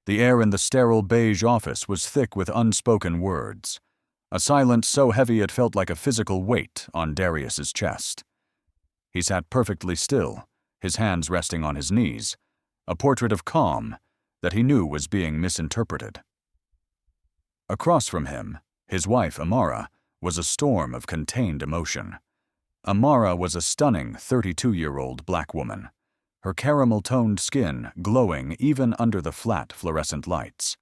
The air in the sterile beige office was thick with unspoken words, a silence so heavy it felt like a physical weight on Darius's chest. He sat perfectly still, his hands resting on his knees, a portrait of calm that he knew was being misinterpreted. Across from him, his wife, Amara, was a storm of contained emotion. Amara was a stunning 32-year-old black woman, her caramel-toned skin glowing even under the flat fluorescent lights.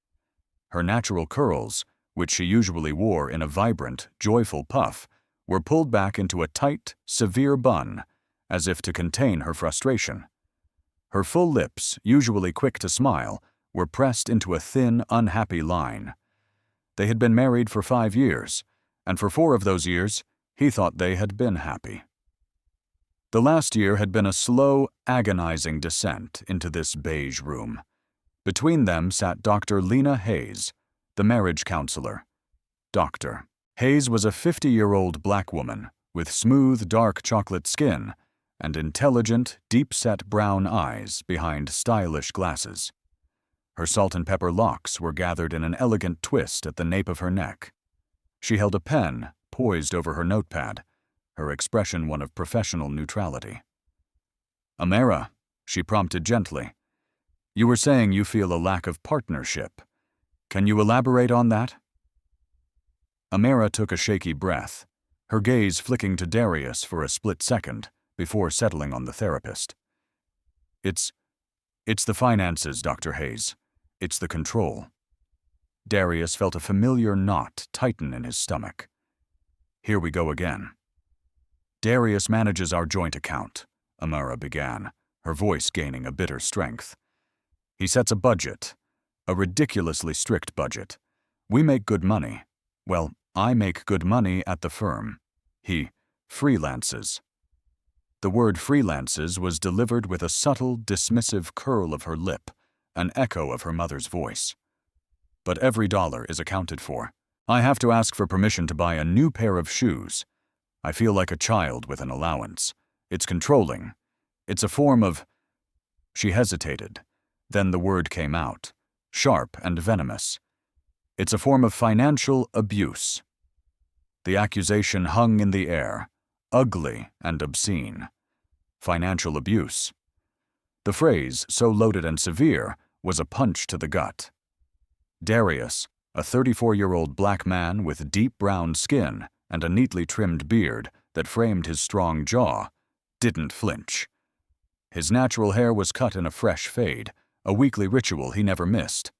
Her natural curls, which she usually wore in a vibrant, joyful puff, were pulled back into a tight, severe bun, as if to contain her frustration. Her full lips, usually quick to smile, were pressed into a thin, unhappy line. They had been married for 5 years, and for 4 of those years, he thought they had been happy. The last year had been a slow, agonizing descent into this beige room. Between them sat Dr. Lena Hayes, the marriage counselor. Dr. Hayes was a 50-year-old black woman with smooth, dark chocolate skin and intelligent, deep-set brown eyes behind stylish glasses. Her salt and pepper locks were gathered in an elegant twist at the nape of her neck. She held a pen poised over her notepad, her expression one of professional neutrality. "Amara," she prompted gently, "you were saying you feel a lack of partnership. Can you elaborate on that?" Amara took a shaky breath, her gaze flicking to Darius for a split second before settling on the therapist. It's the finances, Dr. Hayes. It's the control." Darius felt a familiar knot tighten in his stomach. Here we go again. "Darius manages our joint account," Amara began, her voice gaining a bitter strength. "He sets a budget, a ridiculously strict budget. We make good money. Well, I make good money at the firm. He freelances." The word freelances was delivered with a subtle, dismissive curl of her lip, an echo of her mother's voice. "But every dollar is accounted for. I have to ask for permission to buy a new pair of shoes. I feel like a child with an allowance. It's controlling. It's a form of—" She hesitated. Then the word came out, sharp and venomous. "It's a form of financial abuse." The accusation hung in the air, ugly and obscene. Financial abuse. The phrase, so loaded and severe, was a punch to the gut. Darius, a 34-year-old black man with deep brown skin and a neatly trimmed beard that framed his strong jaw, didn't flinch. His natural hair was cut in a fresh fade, a weekly ritual he never missed.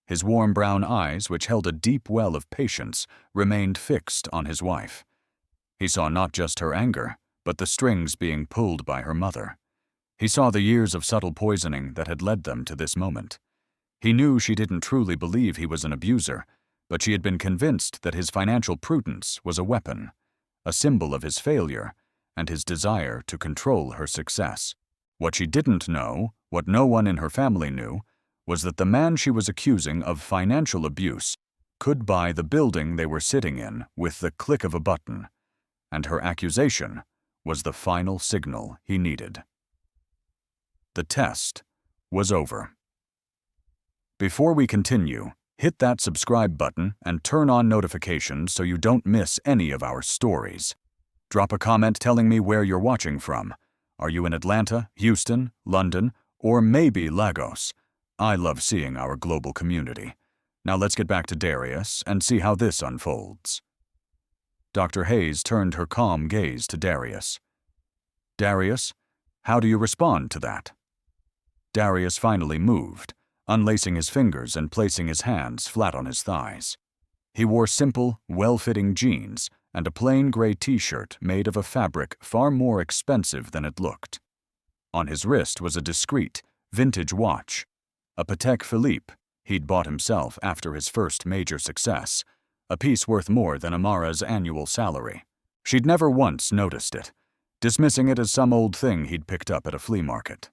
His warm brown eyes, which held a deep well of patience, remained fixed on his wife. He saw not just her anger, but the strings being pulled by her mother. He saw the years of subtle poisoning that had led them to this moment. He knew she didn't truly believe he was an abuser, but she had been convinced that his financial prudence was a weapon, a symbol of his failure, and his desire to control her success. What she didn't know, what no one in her family knew, was that the man she was accusing of financial abuse could buy the building they were sitting in with the click of a button, and her accusation was the final signal he needed. The test was over. Before we continue, hit that subscribe button and turn on notifications so you don't miss any of our stories. Drop a comment telling me where you're watching from. Are you in Atlanta, Houston, London, or maybe Lagos? I love seeing our global community. Now let's get back to Darius and see how this unfolds. Dr. Hayes turned her calm gaze to Darius. "Darius, how do you respond to that?" Darius finally moved, unlacing his fingers and placing his hands flat on his thighs. He wore simple, well-fitting jeans and a plain gray t-shirt made of a fabric far more expensive than it looked. On his wrist was a discreet, vintage watch, a Patek Philippe he'd bought himself after his first major success, a piece worth more than Amara's annual salary. She'd never once noticed it, dismissing it as some old thing he'd picked up at a flea market.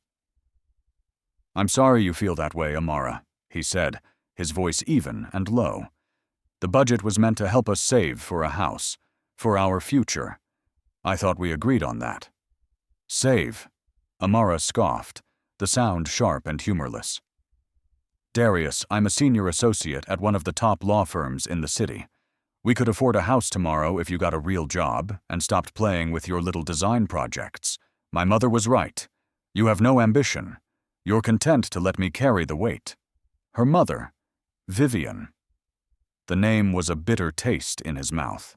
"I'm sorry you feel that way, Amara," he said, his voice even and low. "The budget was meant to help us save for a house, for our future. I thought we agreed on that." "Save?" Amara scoffed, the sound sharp and humorless. Darius, I'm a senior associate at one of the top law firms in the city. We could afford a house tomorrow if you got a real job and stopped playing with your little design projects. My mother was right. You have no ambition. You're content to let me carry the weight. Her mother, Vivian. The name was a bitter taste in his mouth.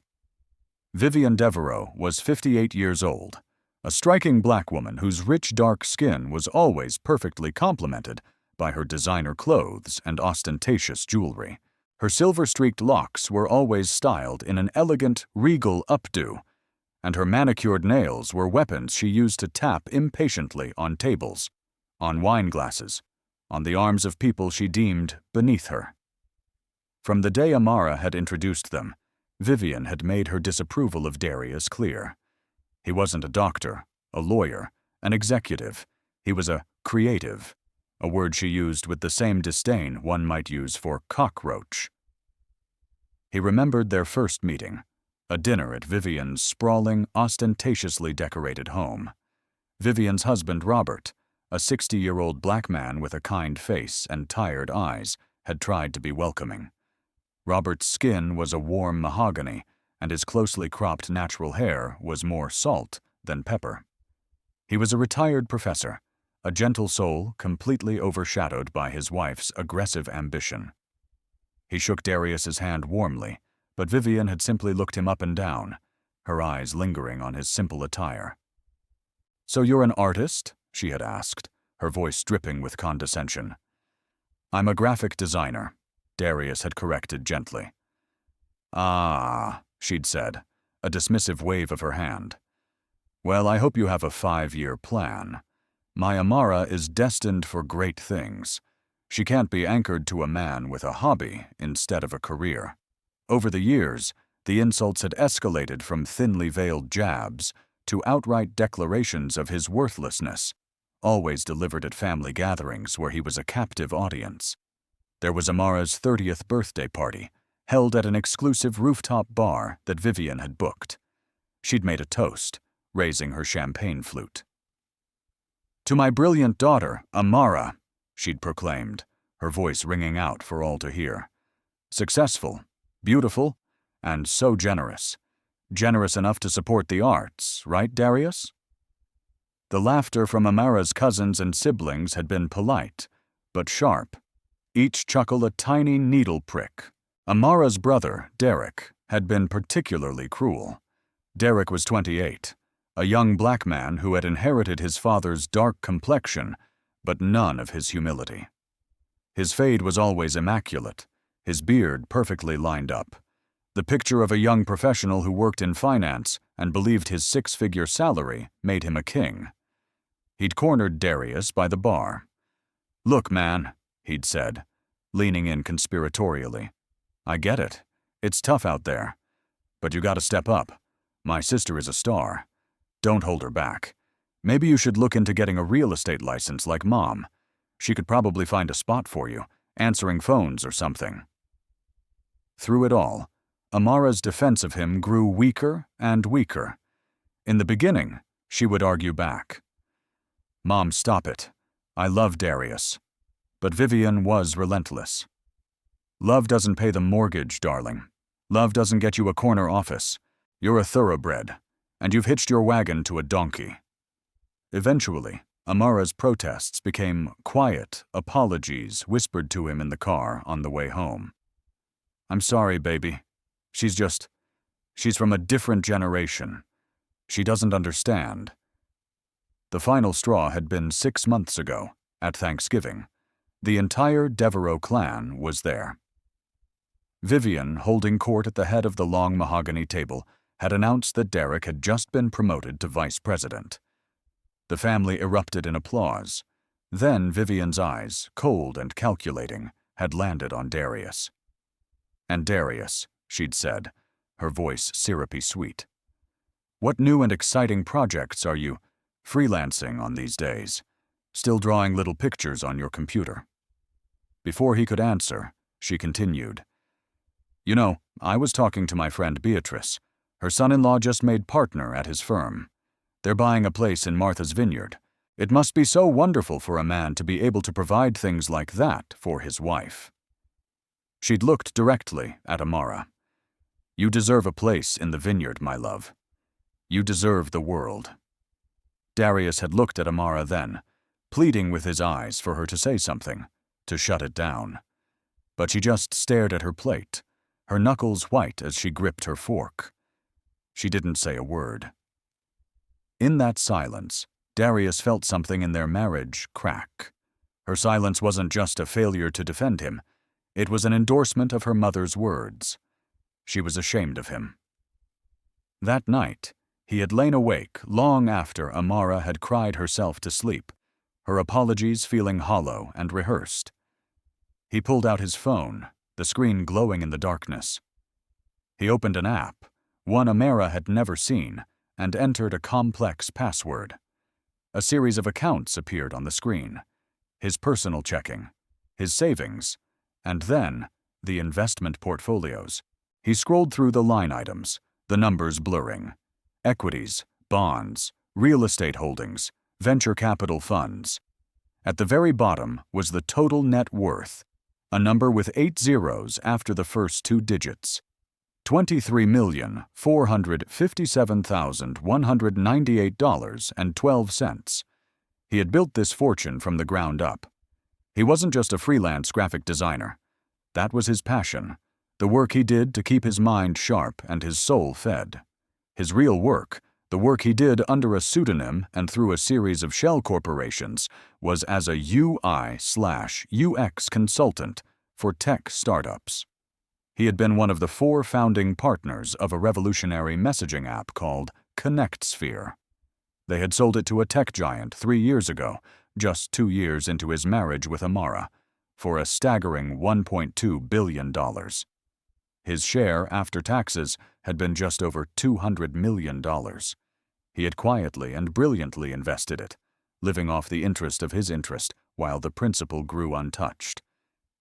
Vivian Devereaux was 58 years old, a striking black woman whose rich dark skin was always perfectly complemented by her designer clothes and ostentatious jewelry. Her silver-streaked locks were always styled in an elegant, regal updo, and her manicured nails were weapons she used to tap impatiently on tables, on wine glasses, on the arms of people she deemed beneath her. From the day Amara had introduced them, Vivian had made her disapproval of Darius clear. He wasn't a doctor, a lawyer, an executive. He was a creative, a word she used with the same disdain one might use for cockroach. He remembered their first meeting, a dinner at Vivian's sprawling, ostentatiously decorated home. Vivian's husband, Robert, a 60-year-old black man with a kind face and tired eyes, had tried to be welcoming. Robert's skin was a warm mahogany, and his closely cropped natural hair was more salt than pepper. He was a retired professor, a gentle soul completely overshadowed by his wife's aggressive ambition. He shook Darius's hand warmly, but Vivian had simply looked him up and down, her eyes lingering on his simple attire. "So you're an artist?" she had asked, her voice dripping with condescension. "I'm a graphic designer," Darius had corrected gently. "Ah," she'd said, a dismissive wave of her hand. "Well, I hope you have a 5-year plan. My Amara is destined for great things. She can't be anchored to a man with a hobby instead of a career." Over the years, the insults had escalated from thinly veiled jabs to outright declarations of his worthlessness, always delivered at family gatherings where he was a captive audience. There was Amara's 30th birthday party, held at an exclusive rooftop bar that Vivian had booked. She'd made a toast, raising her champagne flute. "To my brilliant daughter, Amara," she'd proclaimed, her voice ringing out for all to hear. "Successful, beautiful, and so generous. Generous enough to support the arts, right, Darius?" The laughter from Amara's cousins and siblings had been polite, but sharp, each chuckle a tiny needle prick. Amara's brother, Derek, had been particularly cruel. Derek was 28, a young black man who had inherited his father's dark complexion, but none of his humility. His fade was always immaculate, his beard perfectly lined up, the picture of a young professional who worked in finance and believed his 6-figure salary made him a king. He'd cornered Darius by the bar. "Look, man," he'd said, leaning in conspiratorially. "I get it. It's tough out there. But you gotta step up. My sister is a star. Don't hold her back. Maybe you should look into getting a real estate license like Mom. She could probably find a spot for you, answering phones or something." Through it all, Amara's defense of him grew weaker and weaker. In the beginning, she would argue back. "Mom, stop it. I love Darius." But Vivian was relentless. "Love doesn't pay the mortgage, darling. Love doesn't get you a corner office. You're a thoroughbred, and you've hitched your wagon to a donkey." Eventually, Amara's protests became quiet apologies whispered to him in the car on the way home. "I'm sorry, baby. She's from a different generation. She doesn't understand." The final straw had been 6 months ago, at Thanksgiving. The entire Devereaux clan was there. Vivian, holding court at the head of the long mahogany table, had announced that Derek had just been promoted to vice president. The family erupted in applause. Then Vivian's eyes, cold and calculating, had landed on Darius. "And Darius," she'd said, her voice syrupy sweet, "what new and exciting projects are you freelancing on these days? Still drawing little pictures on your computer?" Before he could answer, she continued, "You know, I was talking to my friend Beatrice. Her son-in-law just made partner at his firm. They're buying a place in Martha's Vineyard. It must be so wonderful for a man to be able to provide things like that for his wife. She'd looked directly at Amara. "You deserve a place in the vineyard, my love. You deserve the world." Darius had looked at Amara then, pleading with his eyes for her to say something, to shut it down. But she just stared at her plate, her knuckles white as she gripped her fork. She didn't say a word. In that silence, Darius felt something in their marriage crack. Her silence wasn't just a failure to defend him. It was an endorsement of her mother's words. She was ashamed of him. That night, he had lain awake long after Amara had cried herself to sleep, her apologies feeling hollow and rehearsed. He pulled out his phone, the screen glowing in the darkness. He opened an app, one Amara had never seen, and entered a complex password. A series of accounts appeared on the screen. His personal checking, his savings, and then the investment portfolios. He scrolled through the line items, the numbers blurring. Equities, bonds, real estate holdings, venture capital funds. At the very bottom was the total net worth, a number with 8 zeros after the first 2 digits. $23,457,198.12. He had built this fortune from the ground up. He wasn't just a freelance graphic designer. That was his passion, the work he did to keep his mind sharp and his soul fed. His real work, the work he did under a pseudonym and through a series of shell corporations, was as a UI/UX consultant for tech startups. He had been one of the 4 founding partners of a revolutionary messaging app called ConnectSphere. They had sold it to a tech giant 3 years ago, just 2 years into his marriage with Amara, for a staggering $1.2 billion. His share, after taxes, had been just over $200 million. He had quietly and brilliantly invested it, living off the interest of his interest while the principal grew untouched.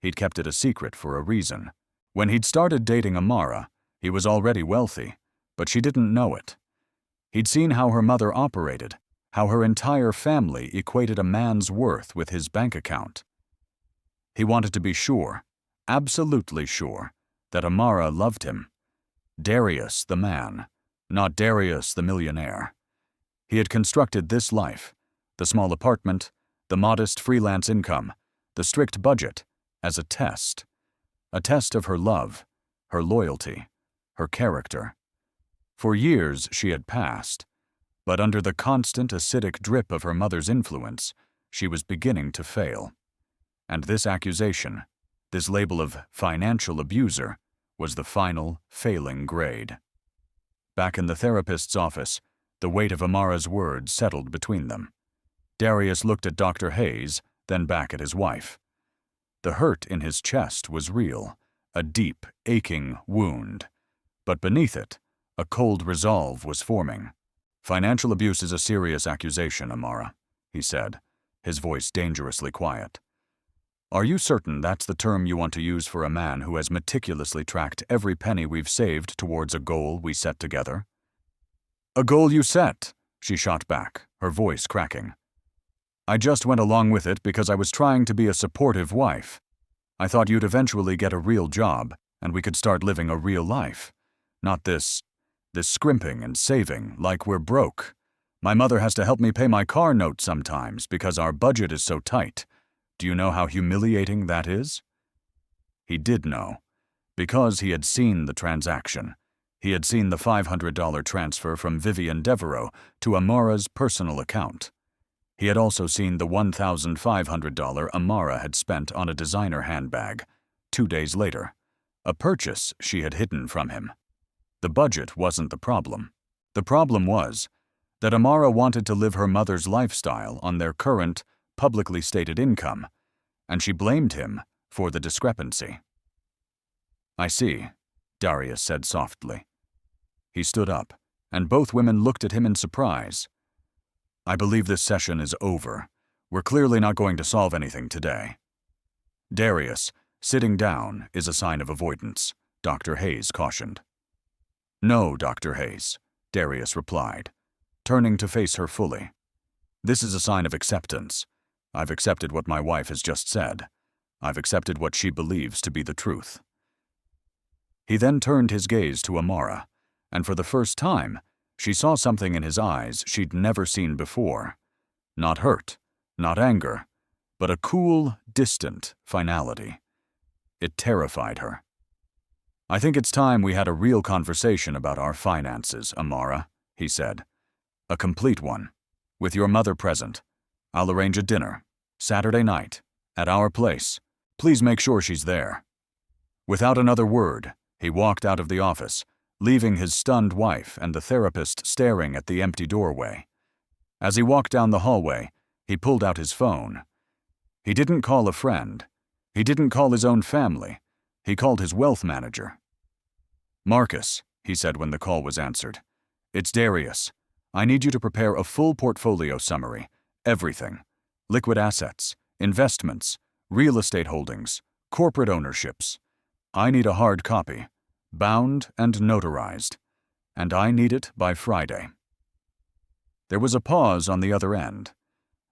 He'd kept it a secret for a reason. When he'd started dating Amara, he was already wealthy, but she didn't know it. He'd seen how her mother operated, how her entire family equated a man's worth with his bank account. He wanted to be sure, absolutely sure, that Amara loved him. Darius the man, not Darius the millionaire. He had constructed this life, the small apartment, the modest freelance income, the strict budget, as a test of her love, her loyalty, her character. For years she had passed, but under the constant acidic drip of her mother's influence, she was beginning to fail. And this accusation, this label of financial abuser, was the final, failing grade. Back in the therapist's office, the weight of Amara's words settled between them. Darius looked at Dr. Hayes, then back at his wife. The hurt in his chest was real, a deep, aching wound. But beneath it, a cold resolve was forming. "Financial abuse is a serious accusation, Amara," he said, his voice dangerously quiet. "Are you certain that's the term you want to use for a man who has meticulously tracked every penny we've saved towards a goal we set together?" "A goal you set," she shot back, her voice cracking. "I just went along with it because I was trying to be a supportive wife. I thought you'd eventually get a real job, and we could start living a real life. Not this scrimping and saving like we're broke. My mother has to help me pay my car note sometimes because our budget is so tight. Do you know how humiliating that is?" He did know, because he had seen the transaction. He had seen the $500 transfer from Vivian Devereaux to Amara's personal account. He had also seen the $1,500 Amara had spent on a designer handbag, 2 days later, a purchase she had hidden from him. The budget wasn't the problem. The problem was that Amara wanted to live her mother's lifestyle on their current, publicly stated income, and she blamed him for the discrepancy. "I see," Darius said softly. He stood up, and both women looked at him in surprise. "I believe this session is over. We're clearly not going to solve anything today." "Darius, sitting down is a sign of avoidance," Dr. Hayes cautioned. "No, Dr. Hayes," Darius replied, turning to face her fully. This is a sign of acceptance. I've accepted what my wife has just said. I've accepted what she believes to be the truth." He then turned his gaze to Amara, and for the first time, she saw something in his eyes she'd never seen before. Not hurt, not anger, but a cool, distant finality. It terrified her. "I think it's time we had a real conversation about our finances, Amara," he said. "A complete one. With your mother present. I'll arrange a dinner. Saturday night. At our place. Please make sure she's there." Without another word, he walked out of the office, leaving his stunned wife and the therapist staring at the empty doorway. As he walked down the hallway, he pulled out his phone. He didn't call a friend. He didn't call his own family. He called his wealth manager. "Marcus," he said when the call was answered. "It's Darius. I need you to prepare a full portfolio summary. Everything. Liquid assets, investments, real estate holdings, corporate ownerships. I need a hard copy, bound and notarized. And I need it by Friday." There was a pause on the other end.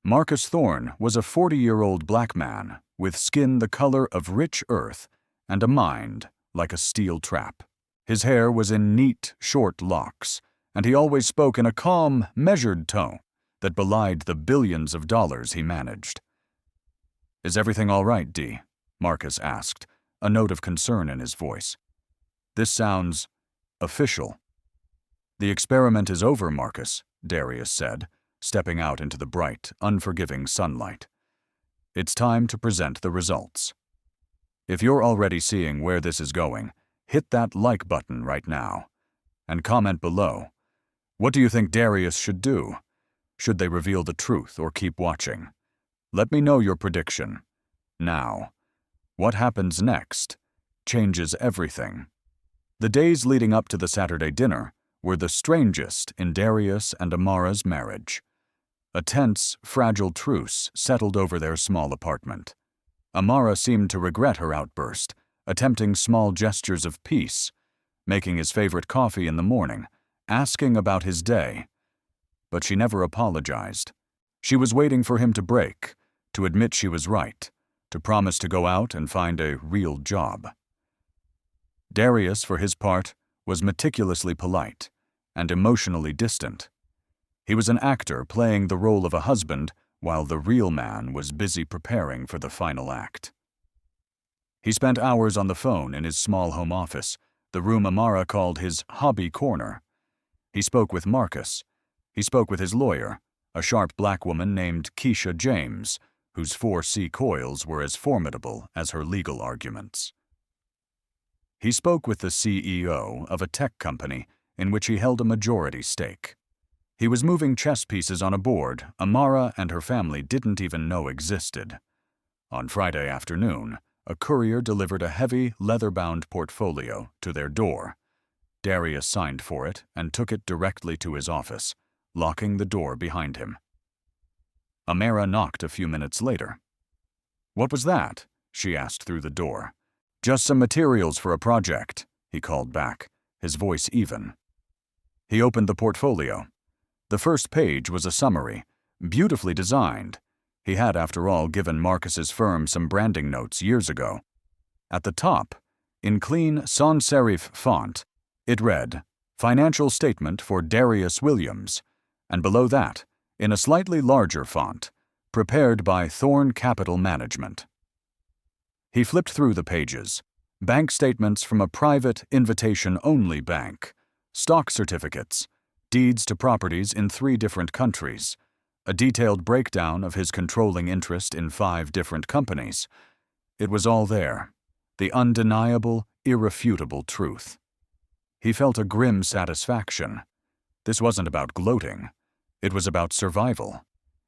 Marcus Thorne was a 40-year-old black man with skin the color of rich earth and a mind like a steel trap. His hair was in neat, short locks, and he always spoke in a calm, measured tone that belied the billions of dollars he managed. "Is everything all right, Dee?" Marcus asked, a note of concern in his voice. "This sounds official." "The experiment is over, Marcus," Darius said, stepping out into the bright, unforgiving sunlight. "It's time to present the results. If you're already seeing where this is going, hit that like button right now. And comment below. What do you think Darius should do? Should they reveal the truth or keep watching? Let me know your prediction. Now, what happens next changes everything." The days leading up to the Saturday dinner were the strangest in Darius and Amara's marriage. A tense, fragile truce settled over their small apartment. Amara seemed to regret her outburst, attempting small gestures of peace, making his favorite coffee in the morning, asking about his day. But she never apologized. She was waiting for him to break, to admit she was right, to promise to go out and find a real job. Darius, for his part, was meticulously polite and emotionally distant. He was an actor playing the role of a husband while the real man was busy preparing for the final act. He spent hours on the phone in his small home office, the room Amara called his hobby corner. He spoke with Marcus. He spoke with his lawyer, a sharp black woman named Keisha James, whose 4C coils were as formidable as her legal arguments. He spoke with the CEO of a tech company in which he held a majority stake. He was moving chess pieces on a board Amara and her family didn't even know existed. On Friday afternoon, a courier delivered a heavy, leather-bound portfolio to their door. Darius signed for it and took it directly to his office, locking the door behind him. Amara knocked a few minutes later. "What was that?" she asked through the door. "Just some materials for a project," he called back, his voice even. He opened the portfolio. The first page was a summary, beautifully designed. He had, after all, given Marcus's firm some branding notes years ago. At the top, in clean sans-serif font, it read, "Financial Statement for Darius Williams," and below that, in a slightly larger font, "Prepared by Thorne Capital Management." He flipped through the pages. Bank statements from a private, invitation-only bank, stock certificates, deeds to properties in 3 different countries, a detailed breakdown of his controlling interest in 5 different companies. It was all there, the undeniable, irrefutable truth. He felt a grim satisfaction. This wasn't about gloating. It was about survival.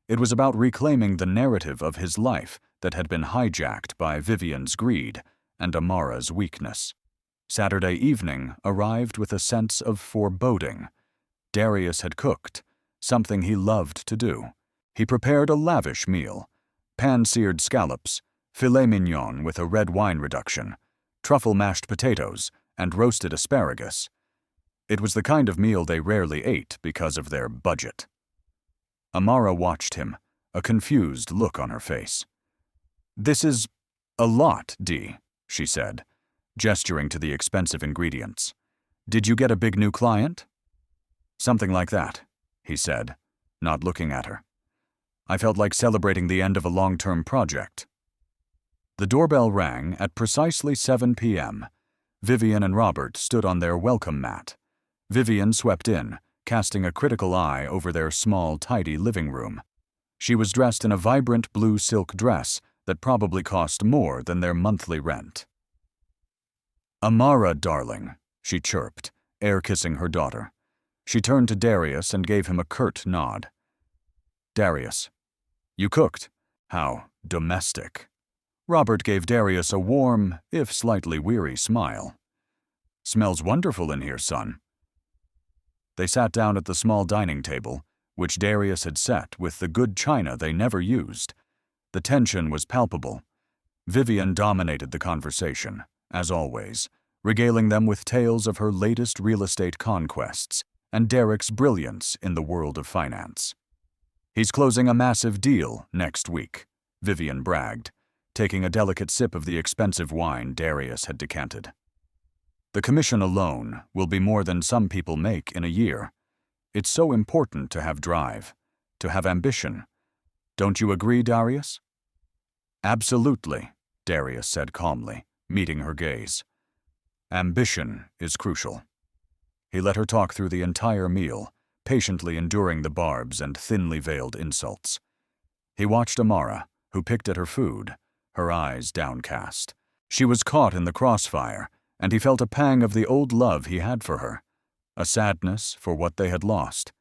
It was about reclaiming the narrative of his life that had been hijacked by Vivian's greed and Amara's weakness. Saturday evening arrived with a sense of foreboding. Darius had cooked, something he loved to do. He prepared a lavish meal, pan-seared scallops, filet mignon with a red wine reduction, truffle mashed potatoes, and roasted asparagus. It was the kind of meal they rarely ate because of their budget. Amara watched him, a confused look on her face. "This is a lot, Dee," she said, gesturing to the expensive ingredients. "Did you get a big new client?" "Something like that," he said, not looking at her. "I felt like celebrating the end of a long-term project." The doorbell rang at precisely 7 p.m. Vivian and Robert stood on their welcome mat. Vivian swept in, casting a critical eye over their small, tidy living room. She was dressed in a vibrant blue silk dress that probably cost more than their monthly rent. "Amara, darling," she chirped, air-kissing her daughter. She turned to Darius and gave him a curt nod. "Darius, you cooked. How domestic." Robert gave Darius a warm, if slightly weary, smile. "Smells wonderful in here, son." They sat down at the small dining table, which Darius had set with the good china they never used. The tension was palpable. Vivian dominated the conversation, as always, regaling them with tales of her latest real estate conquests and Derek's brilliance in the world of finance. "He's closing a massive deal next week," Vivian bragged, taking a delicate sip of the expensive wine Darius had decanted. "The commission alone will be more than some people make in a year. It's so important to have drive, to have ambition. Don't you agree, Darius?" "Absolutely," Darius said calmly, meeting her gaze. "Ambition is crucial." He let her talk through the entire meal, patiently enduring the barbs and thinly veiled insults. He watched Amara, who picked at her food, her eyes downcast. She was caught in the crossfire, and he felt a pang of the old love he had for her, a sadness for what they had lost.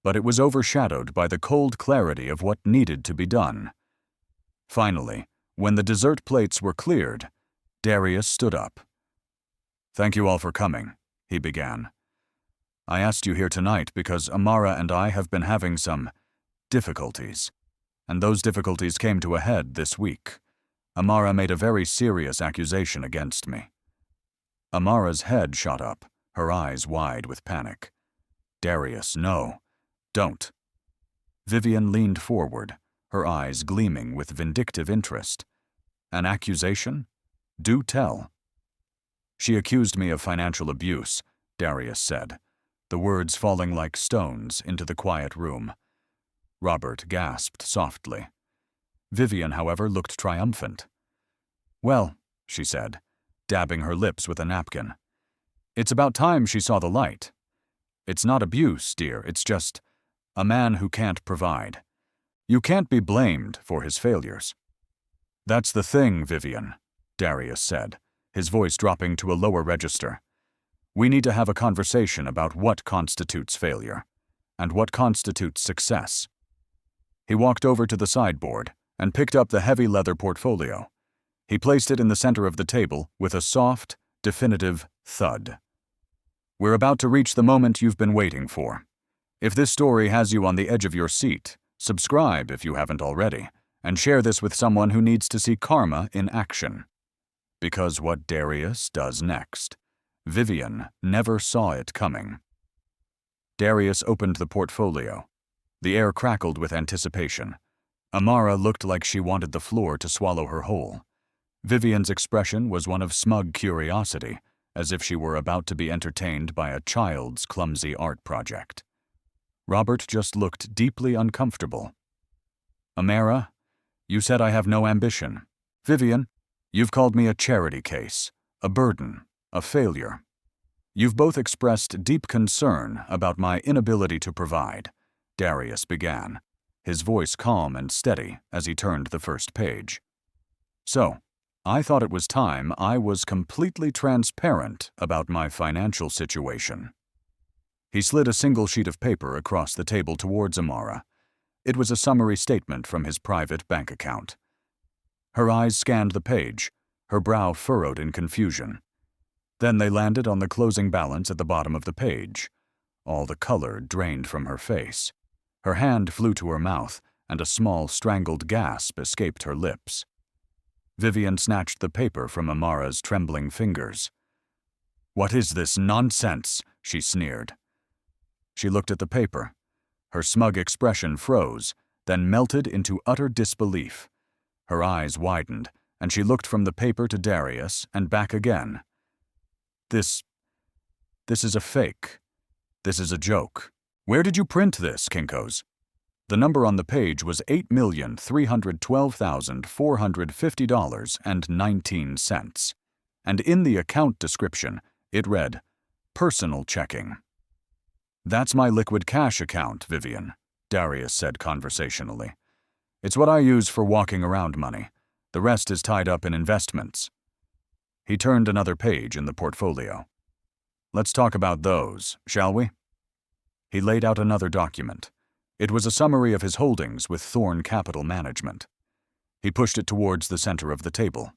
But it was overshadowed by the cold clarity of what needed to be done. Finally, when the dessert plates were cleared, Darius stood up. "Thank you all for coming," he began. "I asked you here tonight because Amara and I have been having some difficulties, and those difficulties came to a head this week. Amara made a very serious accusation against me." Amara's head shot up, her eyes wide with panic. "Darius, no. Don't." Vivian leaned forward, her eyes gleaming with vindictive interest. "An accusation? Do tell." "She accused me of financial abuse," Darius said, the words falling like stones into the quiet room. Robert gasped softly. Vivian, however, looked triumphant. "Well," she said, dabbing her lips with a napkin, "it's about time she saw the light. It's not abuse, dear, it's just a man who can't provide. You can't be blamed for his failures." "That's the thing, Vivian," Darius said, his voice dropping to a lower register. "We need to have a conversation about what constitutes failure, and what constitutes success." He walked over to the sideboard and picked up the heavy leather portfolio. He placed it in the center of the table with a soft, definitive thud. "We're about to reach the moment you've been waiting for. If this story has you on the edge of your seat, subscribe if you haven't already, and share this with someone who needs to see karma in action." Because what Darius does next, Vivian never saw it coming. Darius opened the portfolio. The air crackled with anticipation. Amara looked like she wanted the floor to swallow her whole. Vivian's expression was one of smug curiosity, as if she were about to be entertained by a child's clumsy art project. Robert just looked deeply uncomfortable. "Amara, you said I have no ambition. Vivian, you've called me a charity case, a burden, a failure. You've both expressed deep concern about my inability to provide," Darius began, his voice calm and steady as he turned the first page. "So, I thought it was time I was completely transparent about my financial situation." He slid a single sheet of paper across the table towards Amara. It was a summary statement from his private bank account. Her eyes scanned the page, her brow furrowed in confusion. Then they landed on the closing balance at the bottom of the page. All the color drained from her face. Her hand flew to her mouth, and a small, strangled gasp escaped her lips. Vivian snatched the paper from Amara's trembling fingers. "What is this nonsense?" she sneered. She looked at the paper. Her smug expression froze, then melted into utter disbelief. Her eyes widened, and she looked from the paper to Darius and back again. This is a fake. This is a joke. Where did you print this, Kinko's? The number on the page was $8,312,450.19, and in the account description, it read, "Personal checking." "That's my liquid cash account, Vivian," Darius said conversationally. "It's what I use for walking around money. The rest is tied up in investments." He turned another page in the portfolio. "Let's talk about those, shall we?" He laid out another document. It was a summary of his holdings with Thorn Capital Management. He pushed it towards the center of the table.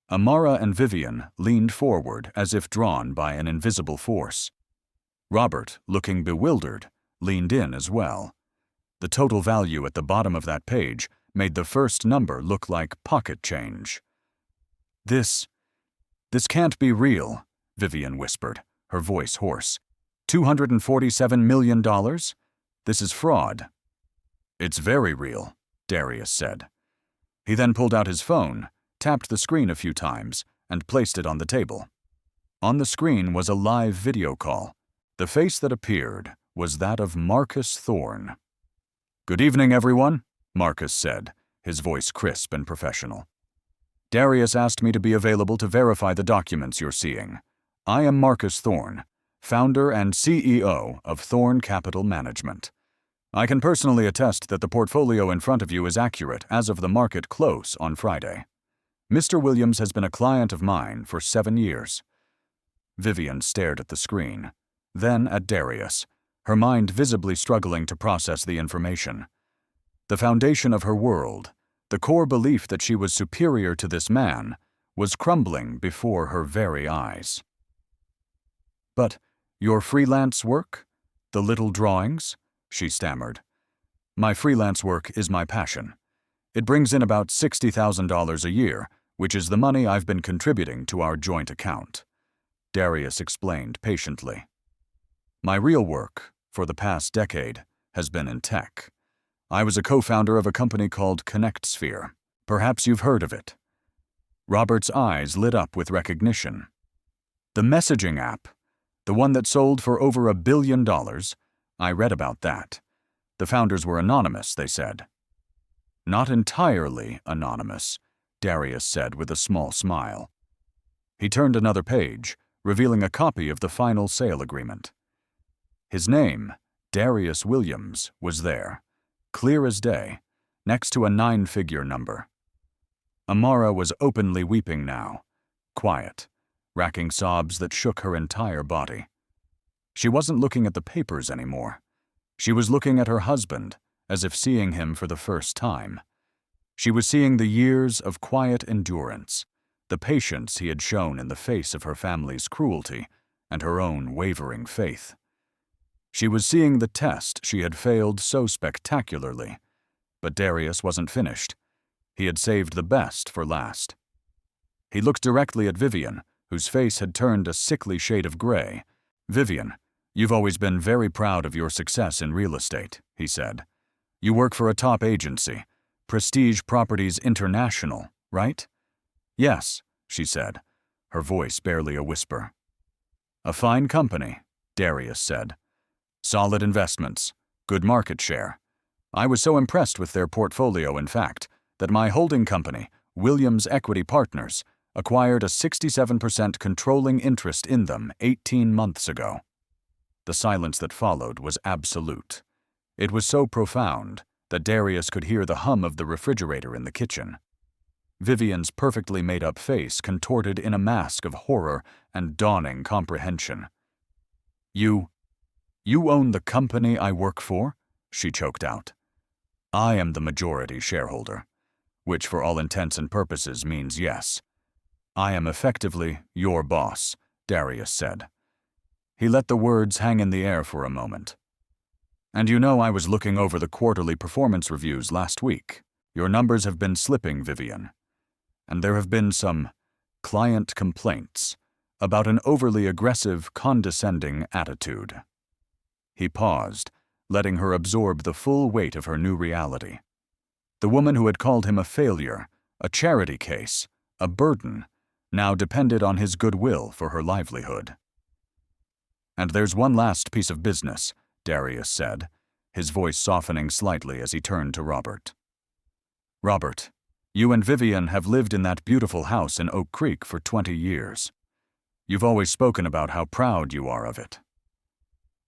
Amara and Vivian leaned forward as if drawn by an invisible force. Robert, looking bewildered, leaned in as well. The total value at the bottom of that page made the first number look like pocket change. This can't be real," Vivian whispered, her voice hoarse. $247 million? This is fraud." "It's very real," Darius said. He then pulled out his phone, tapped the screen a few times, and placed it on the table. On the screen was a live video call. The face that appeared was that of Marcus Thorn. "Good evening, everyone," Marcus said, his voice crisp and professional. "Darius asked me to be available to verify the documents you're seeing. I am Marcus Thorn, founder and CEO of Thorn Capital Management. I can personally attest that the portfolio in front of you is accurate as of the market close on Friday. Mr. Williams has been a client of mine for 7 years. Vivian stared at the screen, then at Darius, her mind visibly struggling to process the information. The foundation of her world, the core belief that she was superior to this man, was crumbling before her very eyes. "But your freelance work? The little drawings?" she stammered. "My freelance work is my passion. It brings in about $60,000 a year, which is the money I've been contributing to our joint account," Darius explained patiently. "My real work, for the past decade, has been in tech. I was a co-founder of a company called ConnectSphere. Perhaps you've heard of it." Robert's eyes lit up with recognition. "The messaging app, the one that sold for over $1 billion, I read about that. The founders were anonymous, they said." "Not entirely anonymous," Darius said with a small smile. He turned another page, revealing a copy of the final sale agreement. His name, Darius Williams, was there, clear as day, next to a 9-figure number. Amara was openly weeping now, quiet, racking sobs that shook her entire body. She wasn't looking at the papers anymore. She was looking at her husband, as if seeing him for the first time. She was seeing the years of quiet endurance, the patience he had shown in the face of her family's cruelty and her own wavering faith. She was seeing the test she had failed so spectacularly. But Darius wasn't finished. He had saved the best for last. He looked directly at Vivian, whose face had turned a sickly shade of gray. "Vivian, you've always been very proud of your success in real estate," he said. "You work for a top agency, Prestige Properties International, right?" "Yes," she said, her voice barely a whisper. "A fine company," Darius said. "Solid investments, good market share. I was so impressed with their portfolio, in fact, that my holding company, Williams Equity Partners, acquired a 67% controlling interest in them 18 months ago." The silence that followed was absolute. It was so profound that Darius could hear the hum of the refrigerator in the kitchen. Vivian's perfectly made-up face contorted in a mask of horror and dawning comprehension. You own the company I work for?" she choked out. "I am the majority shareholder, which for all intents and purposes means yes. I am effectively your boss," Darius said. He let the words hang in the air for a moment. "And you know I was looking over the quarterly performance reviews last week. Your numbers have been slipping, Vivian. And there have been some client complaints about an overly aggressive, condescending attitude." He paused, letting her absorb the full weight of her new reality. The woman who had called him a failure, a charity case, a burden, now depended on his goodwill for her livelihood. "And there's one last piece of business," Darius said, his voice softening slightly as he turned to Robert. "Robert, you and Vivian have lived in that beautiful house in Oak Creek for 20 years. You've always spoken about how proud you are of it."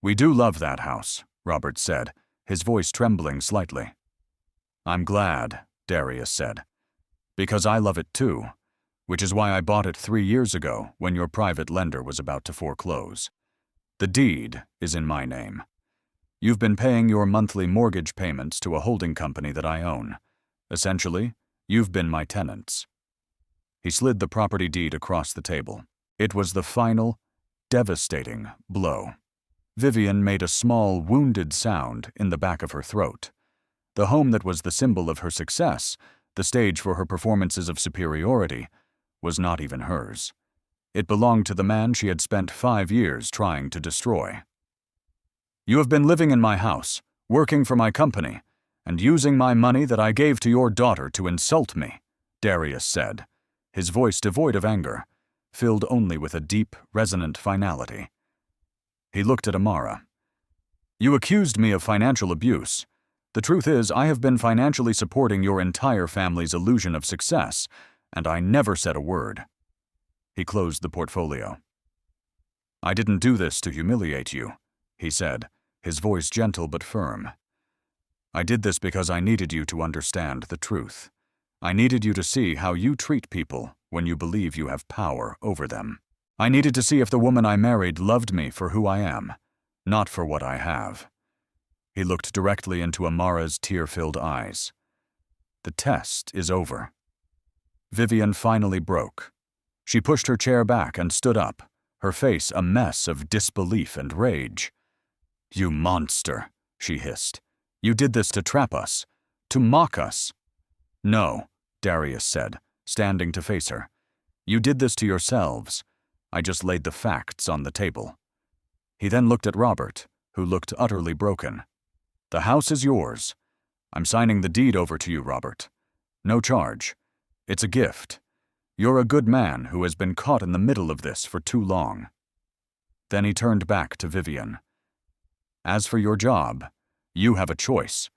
"We do love that house," Robert said, his voice trembling slightly. "I'm glad," Darius said, "because I love it too, which is why I bought it 3 years ago when your private lender was about to foreclose. The deed is in my name. You've been paying your monthly mortgage payments to a holding company that I own. Essentially, you've been my tenants." He slid the property deed across the table. It was the final, devastating blow. Vivian made a small, wounded sound in the back of her throat. The home that was the symbol of her success, the stage for her performances of superiority, was not even hers. It belonged to the man she had spent 5 years trying to destroy. "You have been living in my house, working for my company, and using my money that I gave to your daughter to insult me," Darius said, his voice devoid of anger, filled only with a deep, resonant finality. He looked at Amara. "You accused me of financial abuse. The truth is, I have been financially supporting your entire family's illusion of success, and I never said a word." He closed the portfolio. "I didn't do this to humiliate you," he said, his voice gentle but firm. "I did this because I needed you to understand the truth. I needed you to see how you treat people when you believe you have power over them. I needed to see if the woman I married loved me for who I am, not for what I have." He looked directly into Amara's tear-filled eyes. "The test is over." Vivian finally broke. She pushed her chair back and stood up, her face a mess of disbelief and rage. "You monster," she hissed. "You did this to trap us, to mock us." "No," Darius said, standing to face her. "You did this to yourselves. I just laid the facts on the table." He then looked at Robert, who looked utterly broken. "The house is yours. I'm signing the deed over to you, Robert. No charge. It's a gift. You're a good man who has been caught in the middle of this for too long." Then he turned back to Vivian. "As for your job, you have a choice.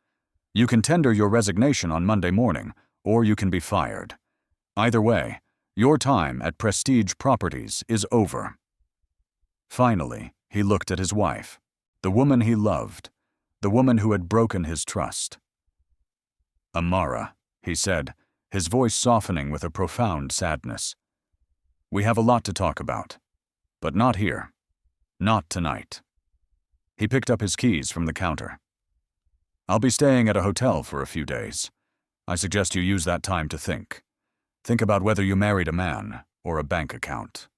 You can tender your resignation on Monday morning, or you can be fired. Either way, your time at Prestige Properties is over." Finally, he looked at his wife, the woman he loved, the woman who had broken his trust. "Amara," he said, his voice softening with a profound sadness. "We have a lot to talk about, but not here. Not tonight." He picked up his keys from the counter. "I'll be staying at a hotel for a few days. I suggest you use that time to think. Think about whether you married a man or a bank account."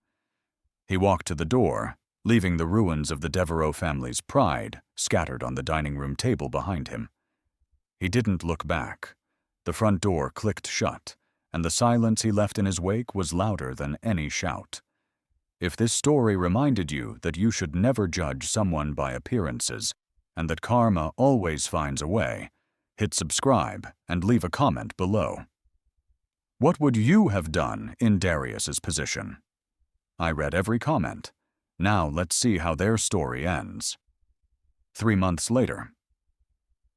He walked to the door, leaving the ruins of the Devereaux family's pride scattered on the dining room table behind him. He didn't look back. The front door clicked shut, and the silence he left in his wake was louder than any shout. If this story reminded you that you should never judge someone by appearances, and that karma always finds a way, hit subscribe and leave a comment below. What would you have done in Darius's position? I read every comment. Now let's see how their story ends. 3 months later.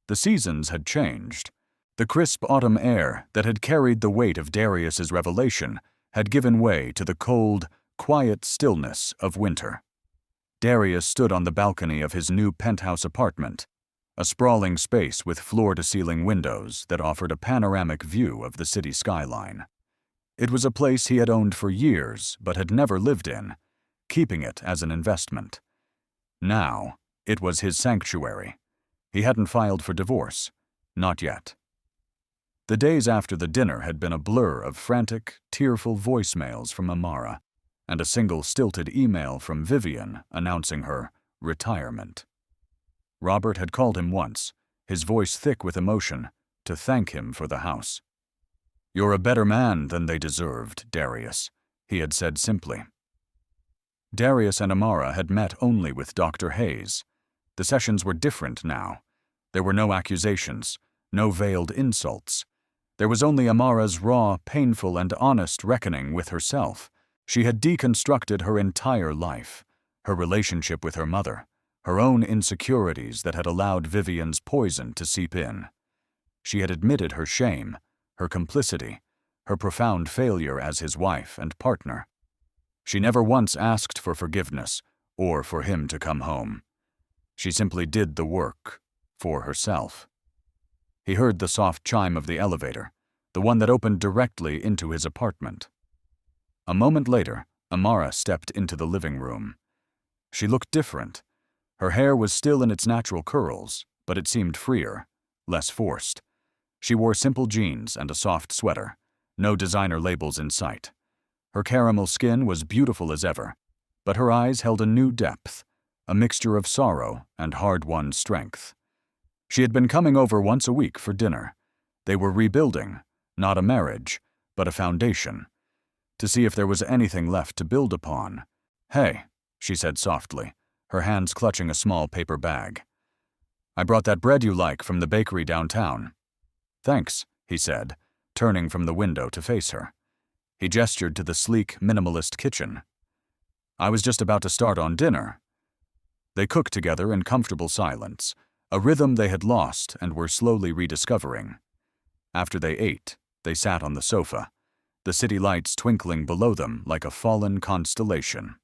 The seasons had changed. The crisp autumn air that had carried the weight of Darius's revelation had given way to the cold, quiet stillness of winter. Darius stood on the balcony of his new penthouse apartment, a sprawling space with floor-to-ceiling windows that offered a panoramic view of the city skyline. It was a place he had owned for years but had never lived in, keeping it as an investment. Now, it was his sanctuary. He hadn't filed for divorce. Not yet. The days after the dinner had been a blur of frantic, tearful voicemails from Amara, and a single stilted email from Vivian announcing her retirement. Robert had called him once, his voice thick with emotion, to thank him for the house. "You're a better man than they deserved, Darius," he had said simply. Darius and Amara had met only with Dr. Hayes. The sessions were different now. There were no accusations, no veiled insults. There was only Amara's raw, painful, and honest reckoning with herself. She had deconstructed her entire life, her relationship with her mother, her own insecurities that had allowed Vivian's poison to seep in. She had admitted her shame, her complicity, her profound failure as his wife and partner. She never once asked for forgiveness or for him to come home. She simply did the work for herself. He heard the soft chime of the elevator, the one that opened directly into his apartment. A moment later, Amara stepped into the living room. She looked different. Her hair was still in its natural curls, but it seemed freer, less forced. She wore simple jeans and a soft sweater, no designer labels in sight. Her caramel skin was beautiful as ever, but her eyes held a new depth, a mixture of sorrow and hard-won strength. She had been coming over once a week for dinner. They were rebuilding, not a marriage, but a foundation, to see if there was anything left to build upon. "Hey," she said softly, her hands clutching a small paper bag. "I brought that bread you like from the bakery downtown." "Thanks," he said, turning from the window to face her. He gestured to the sleek, minimalist kitchen. "I was just about to start on dinner." They cooked together in comfortable silence, a rhythm they had lost and were slowly rediscovering. After they ate, they sat on the sofa, the city lights twinkling below them like a fallen constellation.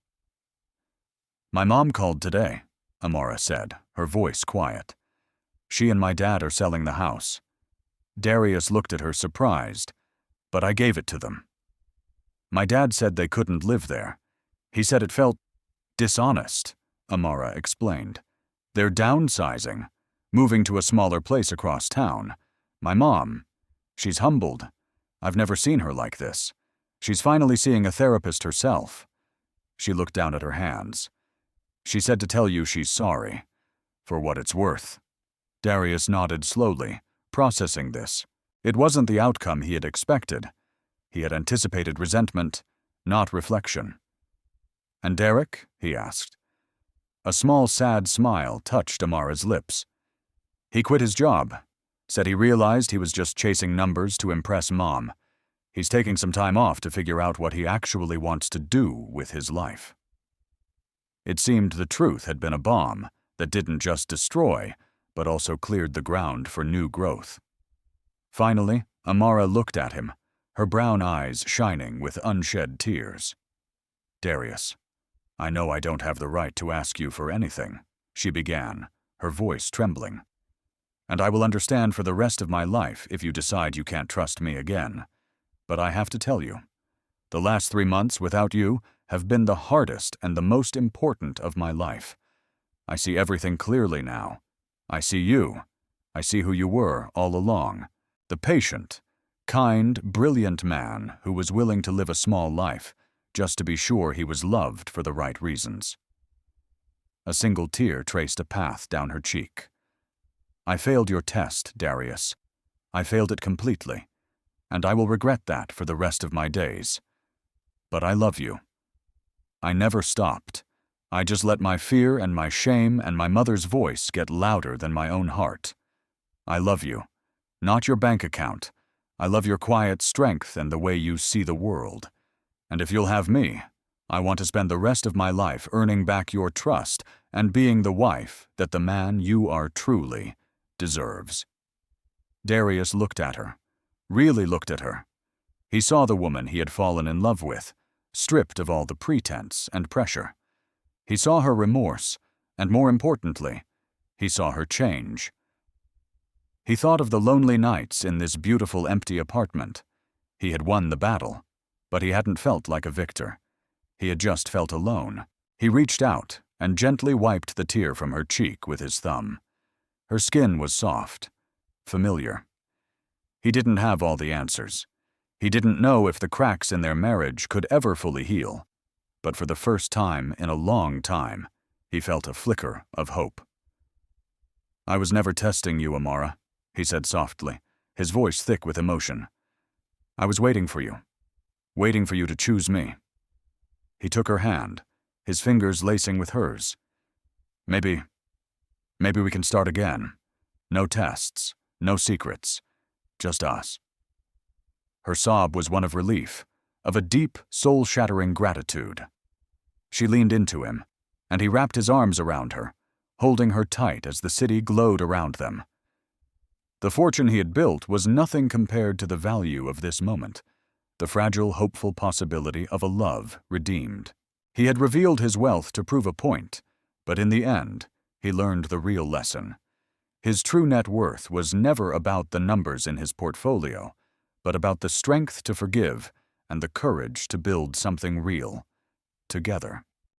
"My mom called today," Amara said, her voice quiet. "She and my dad are selling the house." Darius looked at her surprised, "But I gave it to them." "My dad said they couldn't live there. He said it felt dishonest," Amara explained. "They're downsizing, moving to a smaller place across town. My mom, she's humbled. I've never seen her like this. She's finally seeing a therapist herself." She looked down at her hands. "She said to tell you she's sorry, for what it's worth." Darius nodded slowly, processing this. It wasn't the outcome he had expected. He had anticipated resentment, not reflection. "And Derek?" he asked. A small, sad smile touched Amara's lips. "He quit his job. Said he realized he was just chasing numbers to impress Mom. He's taking some time off to figure out what he actually wants to do with his life." It seemed the truth had been a bomb that didn't just destroy, but also cleared the ground for new growth. Finally, Amara looked at him, her brown eyes shining with unshed tears. "Darius, I know I don't have the right to ask you for anything," she began, her voice trembling. "And I will understand for the rest of my life if you decide you can't trust me again. But I have to tell you, the last 3 months without you have been the hardest and the most important of my life. I see everything clearly now. I see you. I see who you were all along. The patient, kind, brilliant man who was willing to live a small life just to be sure he was loved for the right reasons." A single tear traced a path down her cheek. "I failed your test, Darius. I failed it completely, and I will regret that for the rest of my days. But I love you. I never stopped. I just let my fear and my shame and my mother's voice get louder than my own heart. I love you. Not your bank account. I love your quiet strength and the way you see the world. And if you'll have me, I want to spend the rest of my life earning back your trust and being the wife that the man you are truly deserves." Darius looked at her, really looked at her. He saw the woman he had fallen in love with, stripped of all the pretense and pressure. He saw her remorse, and more importantly, he saw her change. He thought of the lonely nights in this beautiful empty apartment. He had won the battle, but he hadn't felt like a victor. He had just felt alone. He reached out and gently wiped the tear from her cheek with his thumb. Her skin was soft, familiar. He didn't have all the answers. He didn't know if the cracks in their marriage could ever fully heal, but for the first time in a long time, he felt a flicker of hope. "I was never testing you, Amara," he said softly, his voice thick with emotion. "I was waiting for you to choose me." He took her hand, his fingers lacing with hers. Maybe we can start again. No tests, no secrets, just us." Her sob was one of relief, of a deep, soul-shattering gratitude. She leaned into him, and he wrapped his arms around her, holding her tight as the city glowed around them. The fortune he had built was nothing compared to the value of this moment, the fragile, hopeful possibility of a love redeemed. He had revealed his wealth to prove a point, but in the end, he learned the real lesson. His true net worth was never about the numbers in his portfolio, but about the strength to forgive and the courage to build something real, together.